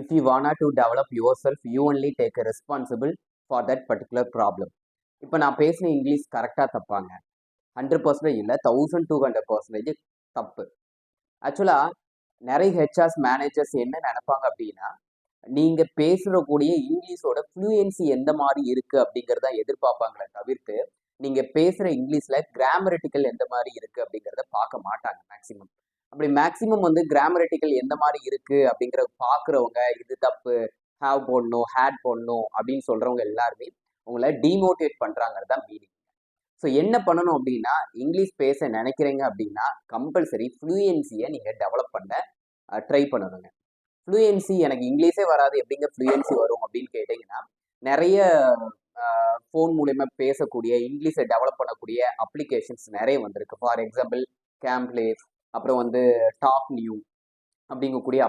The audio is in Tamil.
If you wanna to develop yourself, you only take a responsible for that particular problem. இப்போ நான் பேசின இங்கிலீஷ் கரெக்டாக தப்பாங்க? 100% இல்லை, 1200% தப்பு. ஆக்சுவலாக நிறைய ஹெச்ஆர்ஸ் மேனேஜர்ஸ் என்ன நினைப்பாங்க அப்படின்னா, நீங்க பேசுறக்கூடிய இங்கிலீஷோட ஃப்ளூயன்சி எந்த மாதிரி இருக்கு அப்படிங்கிறத எதிர்பார்ப்பாங்களே தவிர்த்து, நீங்க பேசுற இங்கிலீஷ்ல கிராமரிட்டிக்கல் எந்த மாதிரி இருக்கு அப்படிங்கிறத பார்க்க மாட்டாங்க மேக்சிமம். அப்படி மேக்சிமம் வந்து கிராமரிட்டிக்கல் எந்த மாதிரி இருக்கு அப்படிங்கிறத பார்க்குறவங்க இது தப்பு, ஹேவ் போடணும், ஹேட் போடணும் அப்படின்னு சொல்றவங்க எல்லாருமே உங்களை டிமோட்டிவேட் பண்றாங்கிறது தான் மீனிங். ஸோ என்ன பண்ணணும் அப்படின்னா, இங்கிலீஷ் பேச நினைக்கிறீங்க அப்படின்னா கம்பல்சரி ஃப்ளூயன்சியை நீங்க டெவலப் பண்ண ட்ரை பண்ணணுங்க. ஃப்ளூயன்சி எனக்கு இங்கிலீஷே வராது, எப்படிங்க ஃப்ளூயன்சி வரும் அப்படின்னு கேட்டிங்கன்னா, நிறைய ஃபோன் மூலயமா பேசக்கூடிய இங்கிலீஷை டெவலப் பண்ணக்கூடிய அப்ளிகேஷன்ஸ் நிறைய வந்திருக்கு. ஃபார் எக்ஸாம்பிள் கேம்ப்ளேஸ், அப்புறம் வந்து டாப் நியூ அப்படிங்கக்கூடிய